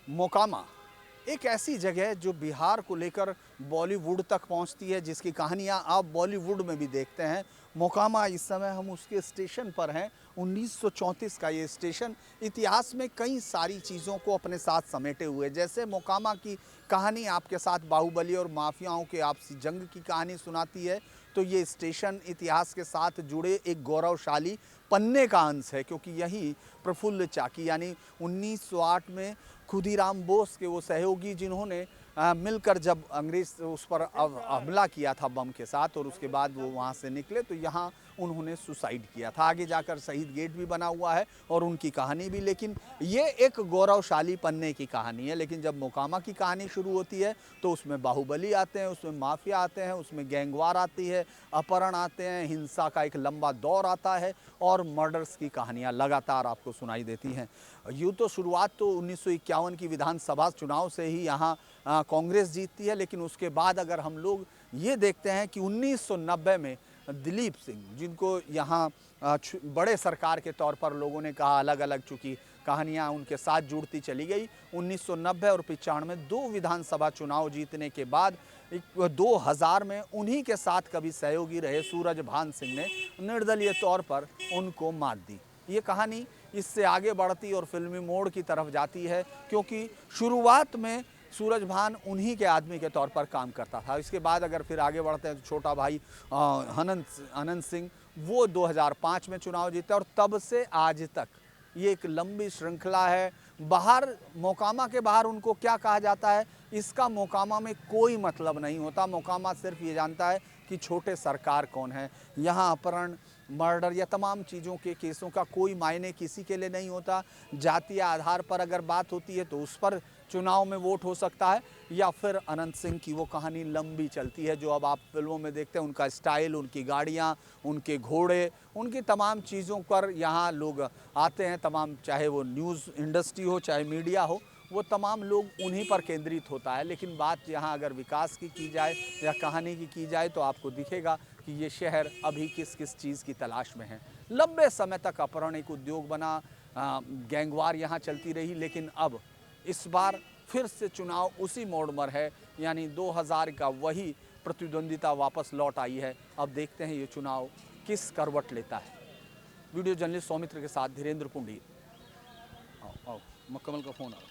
मोकामा एक ऐसी जगह है जो बिहार को लेकर बॉलीवुड तक पहुंचती है, जिसकी कहानियां आप बॉलीवुड में भी देखते हैं। मोकामा इस समय हम उसके स्टेशन पर हैं। 1934 का ये स्टेशन इतिहास में कई सारी चीज़ों को अपने साथ समेटे हुए, जैसे मोकामा की कहानी आपके साथ बाहुबली और माफियाओं के आपसी जंग की कहानी सुनाती है, तो ये स्टेशन इतिहास के साथ जुड़े एक गौरवशाली पन्ने का अंश है, क्योंकि यही प्रफुल्ल चाकी यानी 1908 में खुदीराम बोस के वो सहयोगी जिन्होंने मिलकर जब अंग्रेज उस पर हमला किया था बम के साथ, और उसके बाद वो वहाँ से निकले तो यहाँ उन्होंने सुसाइड किया था। आगे जाकर शहीद गेट भी बना हुआ है और उनकी कहानी भी, लेकिन ये एक गौरवशाली पन्ने की कहानी है। लेकिन जब मोकामा की कहानी शुरू होती है तो उसमें बाहुबली आते हैं, उसमें माफिया आते हैं, उसमें गैंगवार आती है, अपहरण आते हैं, हिंसा का एक लंबा दौर आता है और मर्डर्स की कहानियाँ लगातार आपको सुनाई देती हैं। यूँ तो शुरुआत तो 1951 की विधानसभा चुनाव से ही यहाँ कांग्रेस जीतती है, लेकिन उसके बाद अगर हम लोग ये देखते हैं कि 1990 में दिलीप सिंह, जिनको यहाँ बड़े सरकार के तौर पर लोगों ने कहा, अलग अलग चूँकि कहानियाँ उनके साथ जुड़ती चली गई, 1990 और 95 दो विधानसभा चुनाव जीतने के बाद 2000 में उन्हीं के साथ कभी सहयोगी रहे सूरजभान सिंह ने निर्दलीय तौर पर उनको मात दी। ये कहानी इससे आगे बढ़ती और फिल्मी मोड़ की तरफ जाती है, क्योंकि शुरुआत में सूरजभान उन्हीं के आदमी के तौर पर काम करता था। इसके बाद अगर फिर आगे बढ़ते हैं तो छोटा भाई अनंत सिंह, वो 2005 में चुनाव जीते और तब से आज तक ये एक लंबी श्रृंखला है। बाहर मोकामा के बाहर उनको क्या कहा जाता है, इसका मोकामा में कोई मतलब नहीं होता। मोकामा सिर्फ ये जानता है कि छोटे सरकार कौन है। यहाँ अपहरण, मर्डर या तमाम चीज़ों के केसों का कोई मायने किसी के लिए नहीं होता। जातीय आधार पर अगर बात होती है तो उस पर चुनाव में वोट हो सकता है, या फिर अनंत सिंह की वो कहानी लंबी चलती है जो अब आप फिल्मों में देखते हैं। उनका स्टाइल, उनकी गाड़ियाँ, उनके घोड़े, उनकी तमाम चीज़ों पर यहाँ लोग आते हैं। तमाम, चाहे वो न्यूज़ इंडस्ट्री हो, चाहे मीडिया हो, वो तमाम लोग उन्हीं पर केंद्रित होता है। लेकिन बात यहाँ अगर विकास की जाए या कहानी की जाए तो आपको दिखेगा कि ये शहर अभी किस किस चीज़ की तलाश में है। लंबे समय तक अपहरण एक उद्योग बना, गैंगवार यहाँ चलती रही, लेकिन अब इस बार फिर से चुनाव उसी मोड़ पर है, यानी 2000 का वही प्रतिद्वंदिता वापस लौट आई है। अब देखते हैं ये चुनाव किस करवट लेता है। वीडियो जर्नलिस्ट सौमित्र के साथ धीरेन्द्र पुंडीर। आओ आओ, मक्कमल का फ़ोन आओ।